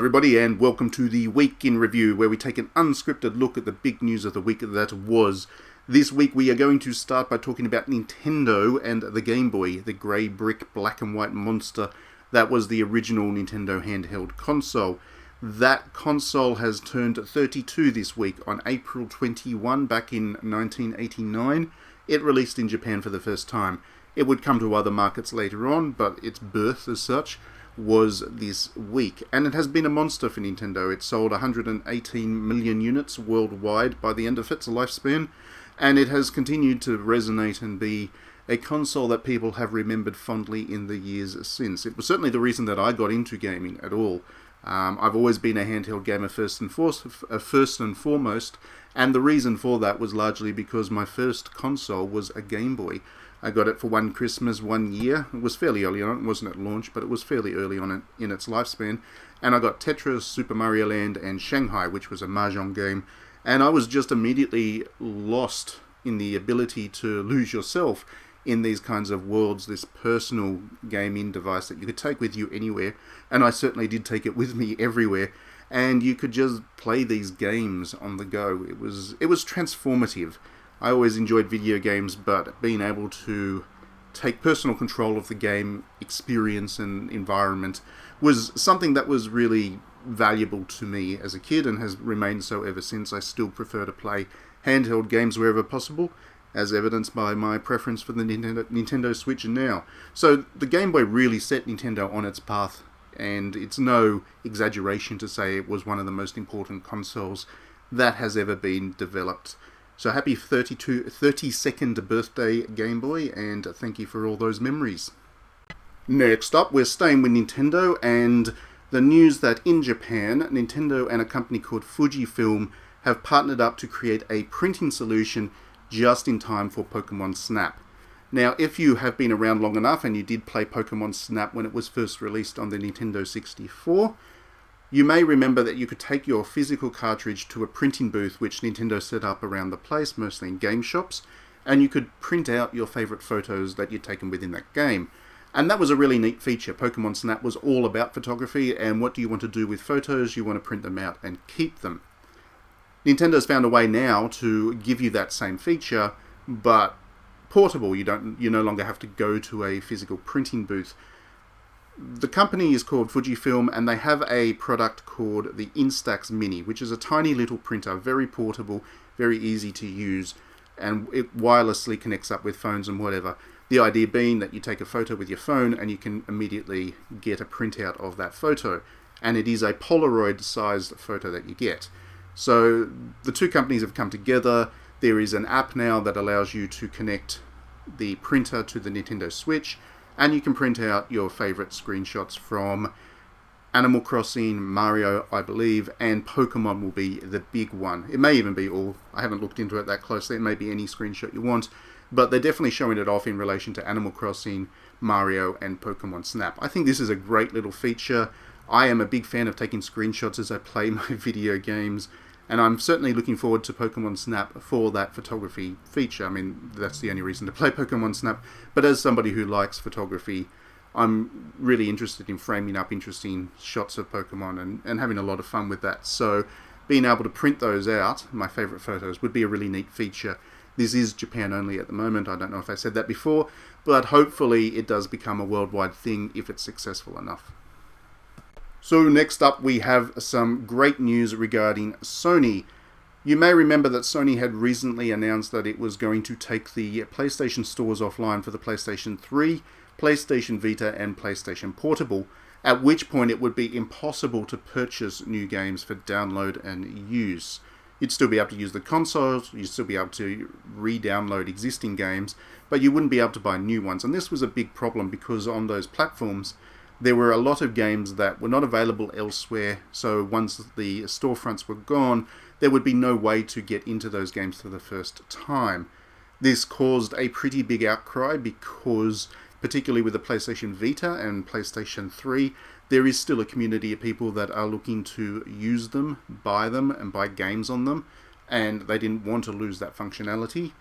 everybody, and welcome to the Week in Review, where we take an unscripted look at the big news of the week that was. This week we are going to start by talking about Nintendo and the Game Boy, the grey brick black and white monster that was the original Nintendo handheld console. That console has turned 32 this week. On April 21 back in 1989, it released in Japan for the first time. It would come to other markets later on, but its birth as such was this week, and it has been a monster for Nintendo. It sold 118 million units worldwide by the end of its lifespan, and it has continued to resonate and be a console that people have remembered fondly in the years since. It was certainly the reason that I got into gaming at all. I've always been a handheld gamer first and foremost, and the reason for that was largely because my first console was a Game Boy. I got it for one Christmas, 1 year. It was fairly early on. It wasn't at launch, but it was fairly early on in its lifespan. And I got Tetris, Super Mario Land, and Shanghai, which was a mahjong game. And I was just immediately lost in the ability to lose yourself in these kinds of worlds, this personal gaming device that you could take with you anywhere. And I certainly did take it with me everywhere. And you could just play these games on the go. It was transformative. I always enjoyed video games, but being able to take personal control of the game experience and environment was something that was really valuable to me as a kid and has remained so ever since. I still prefer to play handheld games wherever possible, as evidenced by my preference for the Nintendo Switch now. So the Game Boy really set Nintendo on its path, and it's no exaggeration to say it was one of the most important consoles that has ever been developed. So happy 32nd birthday, Game Boy, and thank you for all those memories. Next up, we're staying with Nintendo and the news that in Japan, Nintendo and a company called Fujifilm have partnered up to create a printing solution just in time for Pokemon Snap. Now, if you have been around long enough and you did play Pokemon Snap when it was first released on the Nintendo 64, you may remember that you could take your physical cartridge to a printing booth which Nintendo set up around the place, mostly in game shops, and you could print out your favourite photos that you'd taken within that game. And that was a really neat feature. Pokemon Snap was all about photography, and what do you want to do with photos? You want to print them out and keep them. Nintendo's found a way now to give you that same feature, but portable. You no longer have to go to a physical printing booth. The company is called Fujifilm, and they have a product called the Instax Mini, which is a tiny little printer, very portable, very easy to use, and it wirelessly connects up with phones and whatever. The idea being that you take a photo with your phone and you can immediately get a printout of that photo, and it is a Polaroid-sized photo that you get. So the two companies have come together. There is an app now that allows you to connect the printer to the Nintendo Switch, and you can print out your favourite screenshots from Animal Crossing, Mario, I believe, and Pokemon will be the big one. It may even be all. I haven't looked into it that closely. It may be any screenshot you want, but they're definitely showing it off in relation to Animal Crossing, Mario, and Pokemon Snap. I think this is a great little feature. I am a big fan of taking screenshots as I play my video games, and I'm certainly looking forward to Pokemon Snap for that photography feature. I mean, that's the only reason to play Pokemon Snap. But as somebody who likes photography, I'm really interested in framing up interesting shots of Pokemon and having a lot of fun with that. So being able to print those out, my favourite photos, would be a really neat feature. This is Japan only at the moment. I don't know if I said that before, but hopefully it does become a worldwide thing if it's successful enough. So next up we have some great news regarding Sony. You may remember that Sony had recently announced that it was going to take the PlayStation stores offline for the PlayStation 3, PlayStation Vita and PlayStation Portable, at which point it would be impossible to purchase new games for download and use. You'd still be able to use the consoles, you'd still be able to re-download existing games, but you wouldn't be able to buy new ones. And this was a big problem because on those platforms there were a lot of games that were not available elsewhere, so once the storefronts were gone, there would be no way to get into those games for the first time. This caused a pretty big outcry because, particularly with the PlayStation Vita and PlayStation 3, there is still a community of people that are looking to use them, and buy games on them, and they didn't want to lose that functionality.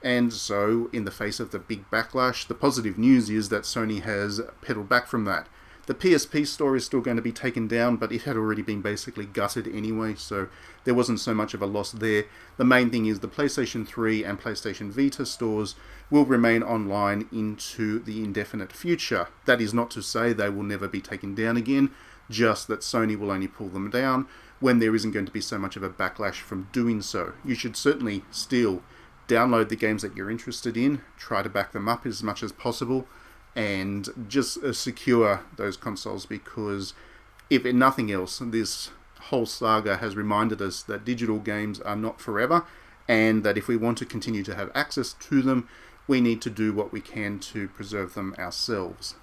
And so, in the face of the big backlash, the positive news is that Sony has pedaled back from that. The PSP store is still going to be taken down, but it had already been basically gutted anyway, so there wasn't so much of a loss there. The main thing is the PlayStation 3 and PlayStation Vita stores will remain online into the indefinite future. That is not to say they will never be taken down again, just that Sony will only pull them down when there isn't going to be so much of a backlash from doing so. You should certainly still download the games that you're interested in, try to back them up as much as possible, and just secure those consoles, because if nothing else, this whole saga has reminded us that digital games are not forever, and that if we want to continue to have access to them, we need to do what we can to preserve them ourselves.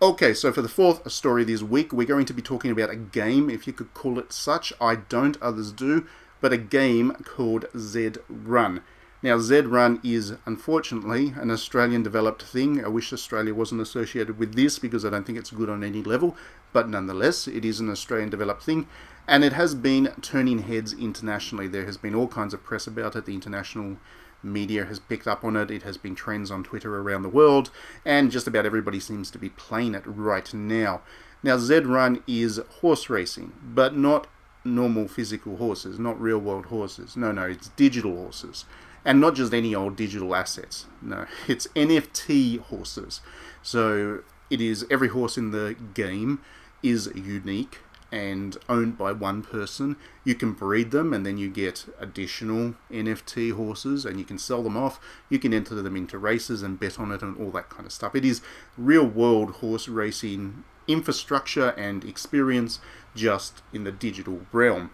Okay, so for the fourth story this week, we're going to be talking about a game, if you could call it such. I don't, others do, but a game called Zed Run. Now, Zed Run is, unfortunately, an Australian-developed thing. I wish Australia wasn't associated with this, because I don't think it's good on any level, but nonetheless, it is an Australian-developed thing, and it has been turning heads internationally. There has been all kinds of press about it. The international media has picked up on it. It has been trends on Twitter around the world, and just about everybody seems to be playing it right now. Now, Zed Run is horse racing, but not normal physical horses, not real-world horses. No, it's digital horses. And not just any old digital assets. No, it's NFT horses. So it is, every horse in the game is unique and owned by one person. You can breed them, and then you get additional NFT horses, and you can sell them off. You can enter them into races and bet on it and all that kind of stuff. It is real-world horse racing infrastructure and experience, just in the digital realm.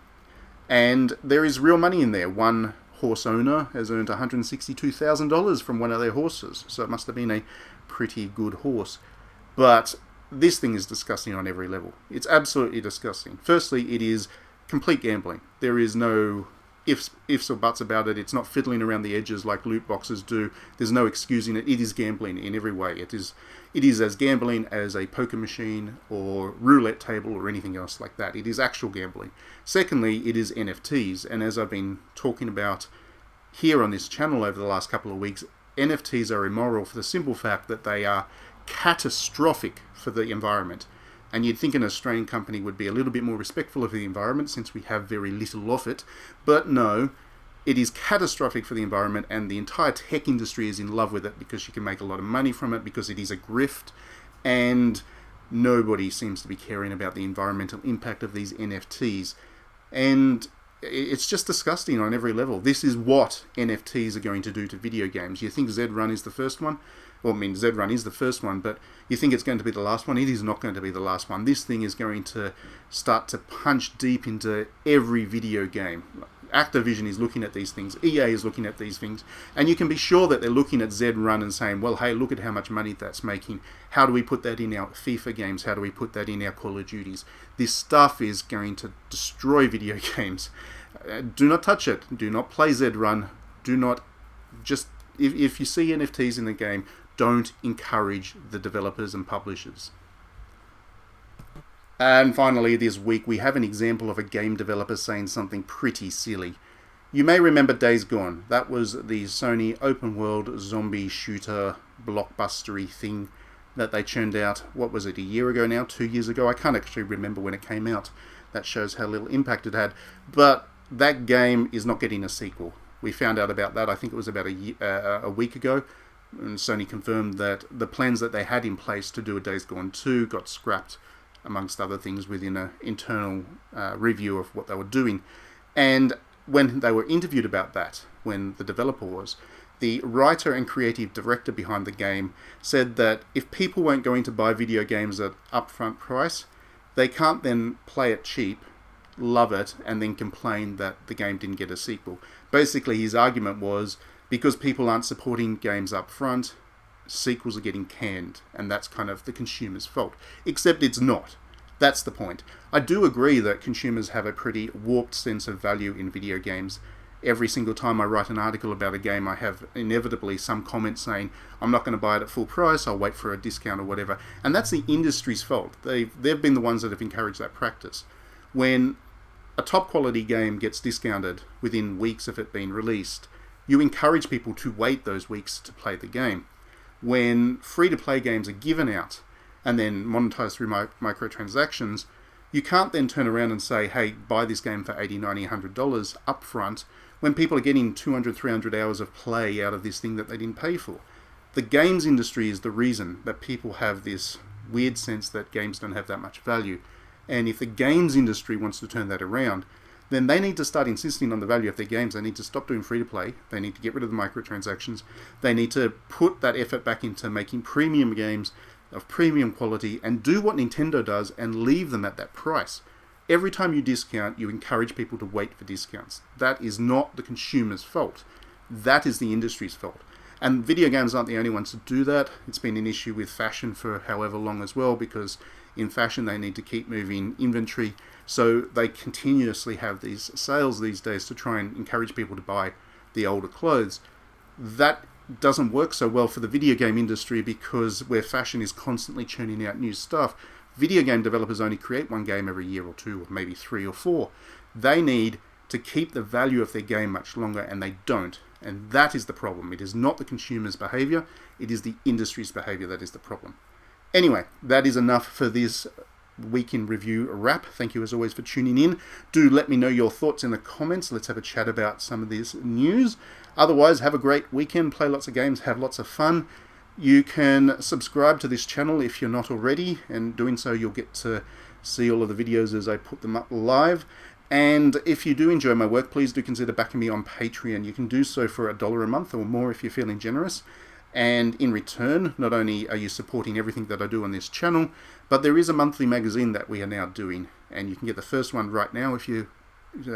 And there is real money in there. One horse owner has earned $162,000 from one of their horses, so it must have been a pretty good horse. But this thing is disgusting on every level. It's absolutely disgusting. Firstly, it is complete gambling. There is no ifs or buts about it. It's not fiddling around the edges like loot boxes do. There's no excusing it. It is gambling in every way. It is as gambling as a poker machine or roulette table or anything else like that. It is actual gambling. Secondly, it is NFTs, and as I've been talking about here on this channel over the last couple of weeks, NFTs are immoral for the simple fact that they are catastrophic for the environment. And you'd think an Australian company would be a little bit more respectful of the environment, since we have very little of it. But no, it is catastrophic for the environment, and the entire tech industry is in love with it because you can make a lot of money from it, because it is a grift, and nobody seems to be caring about the environmental impact of these NFTs. And it's just disgusting on every level. This is what NFTs are going to do to video games. You think Zed Run is the first one? Well, I mean, Zed Run is the first one, but you think it's going to be the last one? It is not going to be the last one. This thing is going to start to punch deep into every video game. Activision is looking at these things, EA is looking at these things, and you can be sure that they're looking at Zed Run and saying, well, hey, look at how much money that's making. How do we put that in our FIFA games? How do we put that in our Call of Duties? This stuff is going to destroy video games. Do not touch it. Do not play Zed Run. Do not just... If you see NFTs in the game, don't encourage the developers and publishers. And finally, this week, we have an example of a game developer saying something pretty silly. You may remember Days Gone. That was the Sony open-world zombie shooter blockbustery thing that they churned out, what was it, a year ago now, 2 years ago? I can't actually remember when it came out. That shows how little impact it had. But that game is not getting a sequel. We found out about that, I think it was about a week ago, and Sony confirmed that the plans that they had in place to do a Days Gone 2 got scrapped, amongst other things, within an internal review of what they were doing. And when they were interviewed about that, when the developer was, the writer and creative director behind the game said that if people weren't going to buy video games at upfront price, they can't then play it cheap, love it, and then complain that the game didn't get a sequel. Basically, his argument was, because people aren't supporting games up front, sequels are getting canned, and that's kind of the consumer's fault. Except it's not. That's the point. I do agree that consumers have a pretty warped sense of value in video games. Every single time I write an article about a game, I have inevitably some comment saying, I'm not going to buy it at full price, I'll wait for a discount or whatever. And that's the industry's fault. They've been the ones that have encouraged that practice. When a top quality game gets discounted within weeks of it being released, you encourage people to wait those weeks to play the game. When free-to-play games are given out and then monetize through microtransactions, you can't then turn around and say, hey, buy this game for $80, $90, $100 upfront when people are getting 200, 300 hours of play out of this thing that they didn't pay for. The games industry is the reason that people have this weird sense that games don't have that much value. And if the games industry wants to turn that around, then they need to start insisting on the value of their games. They need to stop doing free-to-play. They need to get rid of the microtransactions. They need to put that effort back into making premium games of premium quality and do what Nintendo does and leave them at that price. Every time you discount, you encourage people to wait for discounts. That is not the consumer's fault. That is the industry's fault. And video games aren't the only ones to do that. It's been an issue with fashion for however long as well, because in fashion they need to keep moving inventory. So they continuously have these sales these days to try and encourage people to buy the older clothes. That doesn't work so well for the video game industry, because where fashion is constantly churning out new stuff, video game developers only create one game every year or two, or maybe 3 or 4. They need to keep the value of their game much longer, and they don't. And that is the problem. It is not the consumer's behavior, it is the industry's behavior that is the problem. Anyway, that is enough for this Week in Review wrap. Thank you as always for tuning in. Do let me know your thoughts in the comments. Let's have a chat about some of this news. Otherwise, have a great weekend, play lots of games, have lots of fun. You can subscribe to this channel if you're not already, and doing so you'll get to see all of the videos as I put them up live. And if you do enjoy my work, please do consider backing me on Patreon. You can do so for $1 a month or more if you're feeling generous. And in return, not only are you supporting everything that I do on this channel, but there is a monthly magazine that we are now doing. And you can get the first one right now if you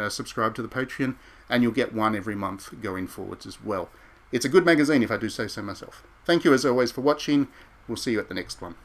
subscribe to the Patreon, and you'll get one every month going forwards as well. It's a good magazine if I do say so myself. Thank you as always for watching. We'll see you at the next one.